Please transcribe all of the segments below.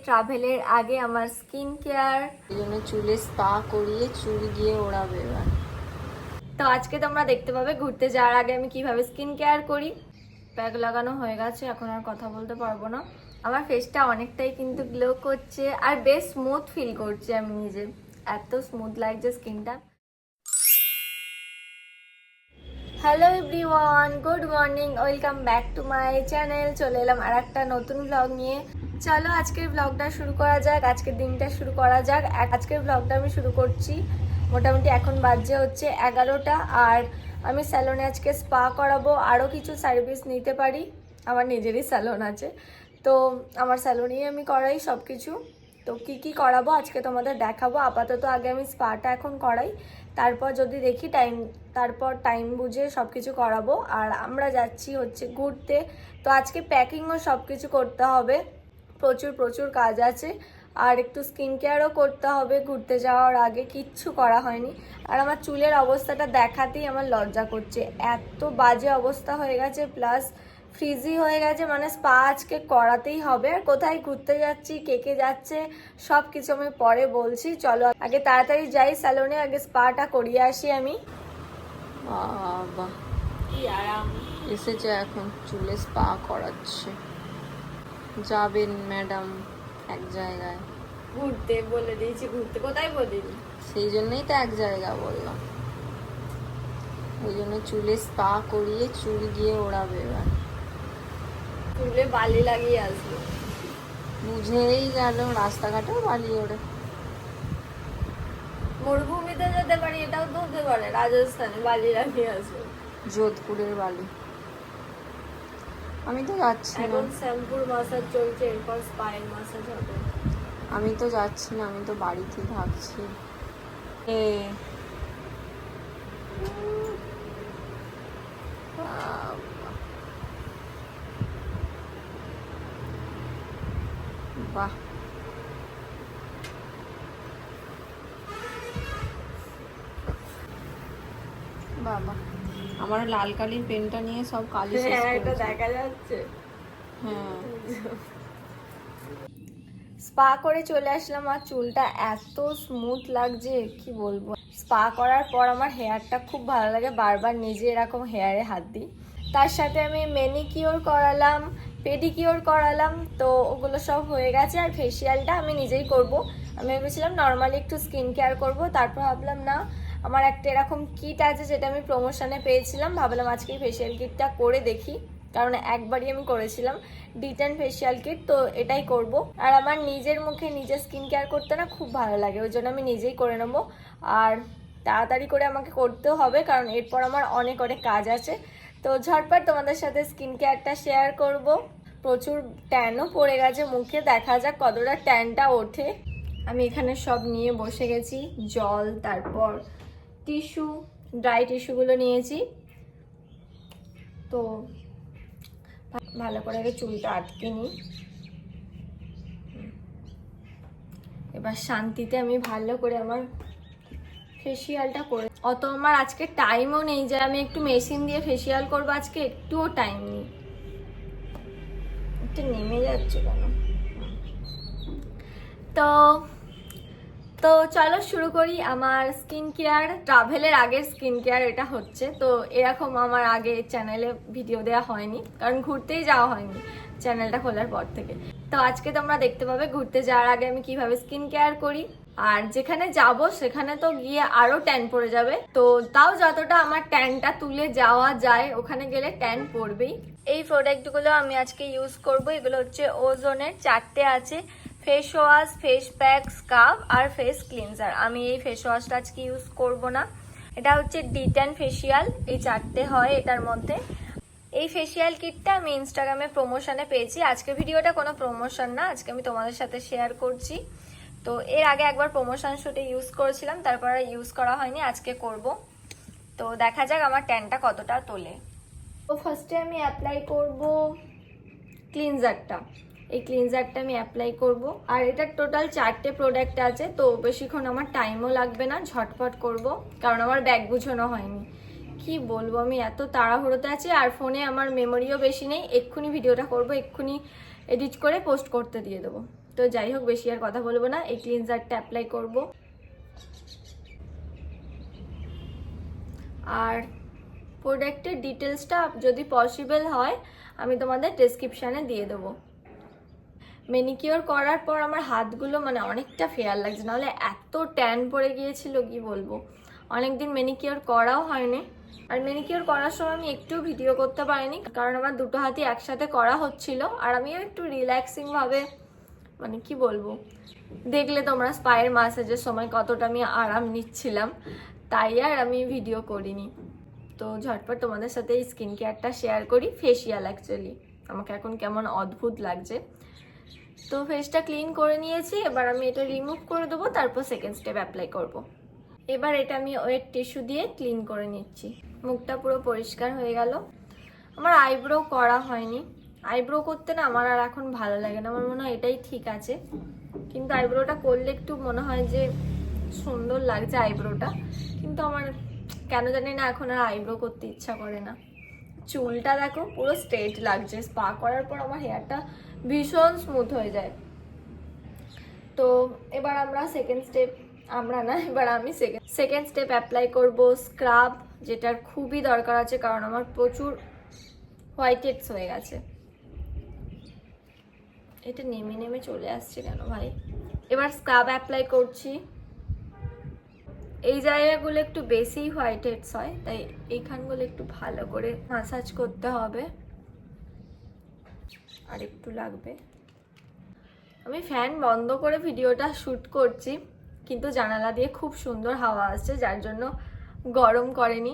ট্রাভেলের আগে আমার স্কিন কেয়ার, এই জন্য চুলে স্পা করিয়ে চুল গিয়ে ওড়াবে এবার। তো আজকে তোমরা দেখতে পাবে ঘুরতে যাওয়ার আগে আমি কিভাবে স্কিন কেয়ার করি। প্যাক লাগানো হয়ে গেছে, এখন আর কথা বলতে পারবো না। আমার ফেসটা অনেকটাই কিন্তু গ্লো করছে আর বেশ স্মুথ ফিল করছে, আমি নিজে এত স্মুথ লাগছে স্কিনটা। Hello everyone, good morning, welcome back to my channel. চলে এলাম আর একটা নতুন ব্লগ নিয়ে। চলো আজকের ব্লগটা শুরু করা যাক, আজকের দিনটা শুরু করা যাক। আজকের ব্লগটা আমি শুরু করছি মোটামুটি এখন বাজে হচ্ছে 11টা। আর আমি স্যালনে আজকে স্পা করাবো, আরও কিছু সার্ভিস নিতে পারি, আমার নিজেরই স্যালন আছে, তো আমার স্যালনেই আমি করাই সব কিছু। তো কি কি করাবো আজকে তোমাদের দেখাবো। আপাতত আগে আমি স্পাটা এখন করাই, তারপর যদি দেখি টাইম বুঝে সব কিছু করাবো। আর আমরা যাচ্ছি হচ্ছে ঘুরতে, তো আজকে প্যাকিংও সব কিছু করতে হবে, প্রচুর কাজ আছে। আর একটু স্কিন কেয়ারও করতে হবে ঘুরতে যাওয়ার আগে, কিচ্ছু করা হয়নি। আর আমার চুলের অবস্থাটা দেখাতেই আমার লজ্জা করছে, এত বাজে অবস্থা হয়ে গেছে, প্লাস ফ্রিজি হয়ে গেছে। মানে স্পা আজকে করাতেই হবে। আর কোথায় ঘুরতে যাচ্ছি, কে যাচ্ছে, সব কিছু আমি পরে বলছি। চলো আগে তাড়াতাড়ি যাই স্যালনে, আগে স্পাটা করিয়ে আসি আমি। বাবা কি আরাম। এসেছে এখন চুলে স্পা করাচ্ছে। যাবেন ম্যাডাম এক জায়গায় ঘুরতে বলে দিয়েছি, ঘুরতে কোথায় বলিনি, সেই জন্যই তো এক জায়গা বললাম। ওই জন্য চুলে স্পা করিয়ে চুল গিয়ে ওড়াবে এবার। চুলে বালি লাগিয়ে আসবো। বুঝেই গেল রাস্তাঘাটেও বালি ওড়ে। মরুভূমিতে যেতে পারি, এটাও তো হতে পারে রাজস্থানে বালি লাগিয়ে আসবো। যোধপুরের বালি। আমি তো যাচ্ছি না, এখন শ্যাম্পুর মাসাজ চলছে, এরপর স্পাইন মাসাজ হবে। আমি তো যাচ্ছি না, আমি তো বাড়িতে থাকছি। বাহ, বাবা আমার লাল কালির পেনটা নিয়ে সব কালি শেষ হ্যাঁ, এটা করেছে। দেখা যাচ্ছে। হ্যাঁ, স্পা করে চলে আসলাম, আর চুলটা এত স্মুথ লাগছে কি বলবো। স্পা করার পর আমার হেয়ারটা খুব ভালো লাগে, বারবার নিজে এরকম হেয়ারে হাত দিই। তার সাথে আমি ম্যানিকিওর করালাম, পেডিকিওর করালাম, তো ওগুলো সব হয়ে গেছে। আর ফেসিয়ালটা আমি নিজেই করব। আমি ভেবেছিলাম নর্মালি একটু স্কিন কেয়ার করব, তারপর ভাবলাম না, আমার একটা এরকম কিট আছে যেটা আমি প্রমোশনে পেয়েছিলাম, ভাবলাম আজকে ফেসিয়াল কিটটা করে দেখি, কারণ একবারই আমি করেছিলাম ডিটেন ফেসিয়াল কিট, তো এটাই করব। আর আমার নিজের মুখে নিজে স্কিন কেয়ার করতে না খুব ভালো লাগে, ওই জন্য আমি নিজেই করে নেবো। আর তাড়াতাড়ি করে আমাকে করতেও হবে, কারণ এরপর আমার অনেক কাজ আছে। তো ঝটপট তোমাদের সাথে স্কিন কেয়ারটা শেয়ার করব। প্রচুর ট্যানও পড়ে গেছে মুখে, দেখা যাক কতটা ট্যানটা ওঠে। আমি এখানে সব নিয়ে বসে গেছি, জল, তারপর টিস্যু, ড্রাই টিস্যুগুলো নিয়েছি। তো ভালো করে আগে চুলটা আটকে নিই, এবার শান্তিতে আমি ভালো করে আমার ফেসিয়ালটা করে। অত আমার আজকে টাইমও নেই যে আমি একটু মেশিন দিয়ে ফেসিয়াল করবো, আজকে একটুও টাইম নেই। একটু নেমে যাচ্ছে কেন। তো তো চলো শুরু করি আমার স্কিন কেয়ার। ট্রাভেলের আগের স্কিন কেয়ার এটা হচ্ছে। তো এরকম আমার আগে চ্যানেলে ভিডিও দেওয়া হয়নি, কারণ ঘুরতেই যাওয়া হয়নি চ্যানেলটা খোলার পর থেকে। তো আজকে তোমরা দেখতে পাবে ঘুরতে যাওয়ার আগে আমি কিভাবে স্কিন কেয়ার করি। আর যেখানে যাব সেখানে তো গিয়ে আরো ট্যান পড়ে যাবে, তো তাও যতটা আমার ট্যানটা তুলে যাওয়া যায়, ওখানে গেলে ট্যান পড়বেই। এই প্রোডাক্টগুলো আমি আজকে ইউজ করব। এগুলো হচ্ছে ওজনের, 4টে আছে, face wash, face pack, scarf আর ফেস ক্লিনজার। আমি এই ফেস ওয়াশটা আজকে ইউজ করব না। এটা হচ্ছে ডিটেন ফেসিয়াল, এই 4টে হয় এটার মধ্যে। এই ফেসিয়াল কিটটা আমি ইনস্টাগ্রামে প্রমোশনে পেয়েছি। আজকে ভিডিওটা কোনো প্রমোশন না, আজকে আমি তোমাদের সাথে শেয়ার করছি। তো এর আগে একবার প্রমোশন শুটে ইউজ করেছিলাম, তারপর আর ইউজ করা হয়নি, আজকে করব। তো দেখা যাক আমার ট্যানটা কতটা তোলে। তো ফার্স্টে আমি অ্যাপ্লাই করব ক্লিনজারটা। এই ক্লিনজারটা আমি অ্যাপ্লাই করব। আর এটা টোটাল 4টে প্রোডাক্ট আছে, তো বেশিক্ষণ আমার টাইমও লাগবে না, ঝটপট করব, কারণ আমার ব্যাগ গুছানো হয়নি। কি বলবো, আমি এত তাড়াহুড়োতে আছি, আর ফোনে আমার মেমোরিও বেশি নেই। এক্ষুনি ভিডিওটা করব, এক্ষুনি এডিট করে পোস্ট করতে দিয়ে দেবো। তো যাই হোক, বেশি আর কথা বলবো না, এই ক্লিনজারটা অ্যাপ্লাই করব। আর প্রোডাক্টের ডিটেলসটা যদি পসিবল হয় আমি তোমাদের ডেসক্রিপশানে দিয়ে দেবো। ম্যানিকিওর করার পর আমার হাতগুলো মানে অনেকটা ফেয়ার লাগছে, নাহলে এত ট্যান পড়ে গিয়েছিল কি বলবো। অনেকদিন ম্যানিকিওর করাও হয়নি, আর ম্যানিকিওর করার সময় আমি একটু ভিডিও করতে পারিনি, কারণ আমার দুটো হাতই একসাথে করা হচ্ছিল। আর আমিও একটু রিল্যাক্সিং ভাবে, মানে কি বলবো, দেখলে তোমরা স্পায়ের ম্যাসাজের সময় কতটা আমি আরাম নিচ্ছিলাম, তাই আর আমি ভিডিও করিনি। তো ঝটপট তোমাদের সাথে এই স্কিন কেয়ারটা শেয়ার করি। ফেসিয়াল অ্যাকচুয়ালি আমাকে এখন কেমন অদ্ভুত লাগছে। তো ফেসটা ক্লিন করে নিয়েছি, এবার আমি এটা রিমুভ করে দেবো, তারপর সেকেন্ড স্টেপ অ্যাপ্লাই করব। এবার এটা আমি ওয়েট টিস্যু দিয়ে ক্লিন করে নিচ্ছি। মুখটা পুরো পরিষ্কার হয়ে গেল। আমার আইব্রো করা হয়নি, আইব্রো করতে না আমার আর এখন ভালো লাগে না, আমার মনে হয় এটাই ঠিক আছে। কিন্তু আইব্রোটা করলে একটু মনে হয় যে সুন্দর লাগছে আইব্রোটা, কিন্তু আমার কেন জানি না এখন আর আইব্রো করতে ইচ্ছা করে না। চুলটা দেখো পুরো স্ট্রেট লাগছে, স্পা করার পর আমার হেয়ারটা ভীষণ স্মুথ হয়ে যায়। তো এবার আমরা আমি সেকেন্ড স্টেপ অ্যাপ্লাই করব স্ক্রাব, যেটার খুবই দরকার আছে, কারণ আমার প্রচুর হোয়াইট হেডস হয়ে গেছে। এটা নেমে নেমে চলে আসছে কেন ভাই। এবার স্ক্রাব অ্যাপ্লাই করছি। এই জায়গাগুলো একটু বেশি হোয়াইট হেডস হয়, তাই এইখানগুলো একটু ভালো করে ম্যাসাজ করতে হবে। আর একটু লাগবে। আমি ফ্যান বন্ধ করে ভিডিওটা শ্যুট করছি, কিন্তু জানালা দিয়ে খুব সুন্দর হাওয়া আসছে, যার জন্য গরম করেনি।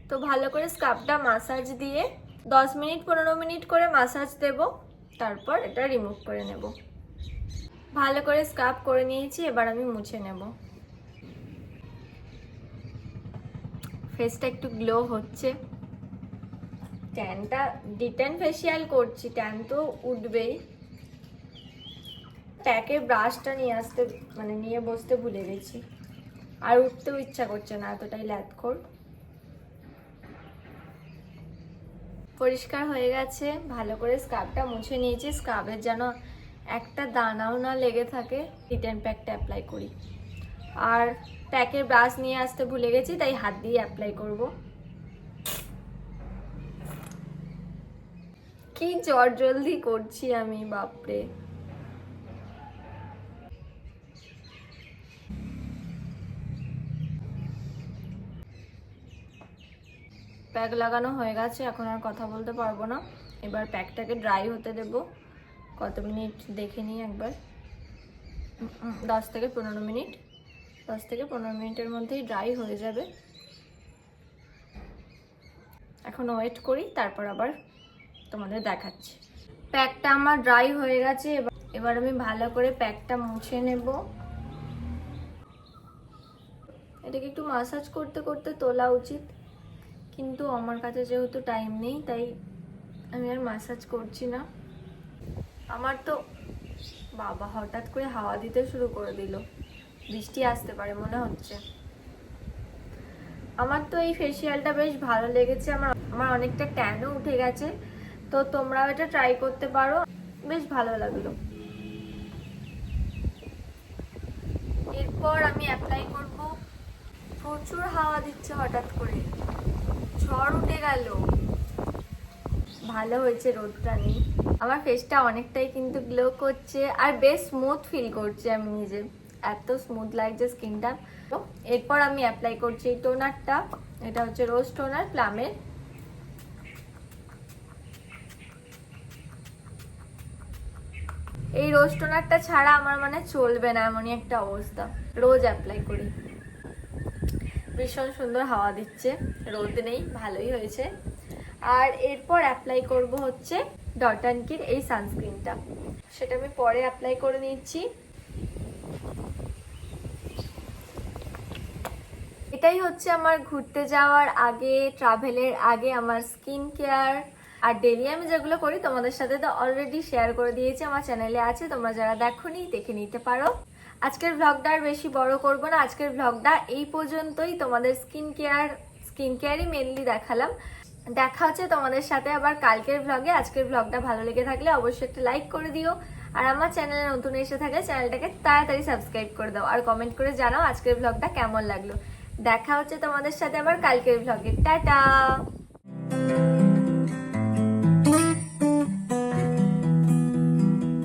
তো ভালো করে স্ক্রাবটা ম্যাসাজ দিয়ে 10 মিনিট 15 মিনিট করে ম্যাসাজ দেব, তারপর এটা রিমুভ করে নেব। ভালো করে স্ক্রাব করে নিয়েছি, এবার আমি মুছে নেব। ফেসটা একটু গ্লো হচ্ছে। ট্যানটা ডিটেন ফেসিয়াল করছি, ট্যান তো উঠবেই। প্যাকের ব্রাশটা নিয়ে বসতে ভুলে গেছি, আর উঠতেও ইচ্ছা করছে না, এতটাই ল্যাথখোর। পরিষ্কার হয়ে গেছে, ভালো করে স্ক্রাবটা মুছে নিয়েছি। স্ক্রাবের যেন একটা দানাও না লেগে থাকে। ডিটেন প্যাকটা অ্যাপ্লাই করি, আর প্যাকের ব্রাশ নিয়ে আসতে ভুলে গেছি, তাই হাত দিয়ে অ্যাপ্লাই করব। কি জলদি করছি আমি, বাপরে। প্যাক লাগানো হয়ে গেছে, এখন আর কথা বলতে পারবো না। এবার প্যাকটাকে ড্রাই হতে দেব। কত মিনিট দেখে নিই একবার। 10 থেকে 15 মিনিট। 10 থেকে 15 মিনিটের মধ্যেই ড্রাই হয়ে যাবে। এখন ওয়েট করি, তারপর আবার তোমাদের দেখাচ্ছি। প্যাকটা আমার ড্রাই হয়ে গেছে, এবার আমি ভালো করে প্যাকটা মুছে নেব। এটাকে একটু ম্যাসাজ করতে করতে তোলা উচিত, কিন্তু আমার কাছে যেহেতু টাইম নেই, তাই আমি আর ম্যাসাজ করছি না। আমার তো বাবা হঠাৎ করে হাওয়া দিতে শুরু করে দিল, বৃষ্টি আসতে পারে মনে হচ্ছে। আমার তো এই ফেসিয়ালটা বেশ ভালো লেগেছে, আমার অনেকটা ট্যানও উঠে গেছে। তো তোমরাও এটা ট্রাই করতে পারো, বেশ ভালো লাগলো। এরপর আমি অ্যাপ্লাই করব। প্রচুর হাওয়া দিচ্ছে, হঠাৎ করে ঝড় উঠে গেল। ভালো হয়েছে রোদটা নেই। আমার ফেসটা অনেকটাই কিন্তু গ্লো করছে, আর বেশ স্মুথ ফিল করছি আমি নিজে, এত স্মুথ লাগছে স্কিনটা। এরপর আমি অ্যাপ্লাই করছি এই টোনারটা। এটা হচ্ছে রোজ টোনার প্লামের। এই রোজ টোনারটা ছাড়া আমার মানে চলবে না, এমনই একটা অবস্থা। রোজ অ্যাপ্লাই করি। ভীষণ সুন্দর হাওয়া দিচ্ছে, রোদ নেই, ভালোই হয়েছে। আর এরপর অ্যাপ্লাই করব হচ্ছে ডট অ্যান্ড কির এই সানস্ক্রিনটা, সেটা আমি পরে অ্যাপ্লাই করে নিচ্ছি। এটাই হচ্ছে আমার ঘুরতে যাওয়ার আগে, ট্রাভেলের আগে আমার স্কিন কেয়ার। আর ডেলি আমি যেগুলো করি তোমাদের সাথে তো অলরেডি শেয়ার করে দিয়েছি, আমার চ্যানেলে আছে, তোমরা যারা দেখোনি দেখে নিতে পারো। আজকের ভ্লগটা আর বেশি বড় করবো না, আজকের ভ্লগটা এই পর্যন্তই। তোমাদের স্কিন কেয়ারই মেনলি দেখালাম। দেখা হচ্ছে তোমাদের সাথে আবার কালকের ভ্লগে। আজকের ভ্লগটা ভালো লেগে থাকলে অবশ্যই একটা লাইক করে দিও, আর আমার চ্যানেলে নতুন এসে থাকলে চ্যানেলটাকে তাড়াতাড়ি সাবস্ক্রাইব করে দাও আর কমেন্ট করে জানাও আজকের ব্লগটা কেমন লাগলো। দেখা হচ্ছে তোমাদের সাথে আবার কালকের ব্লগে। টাটা।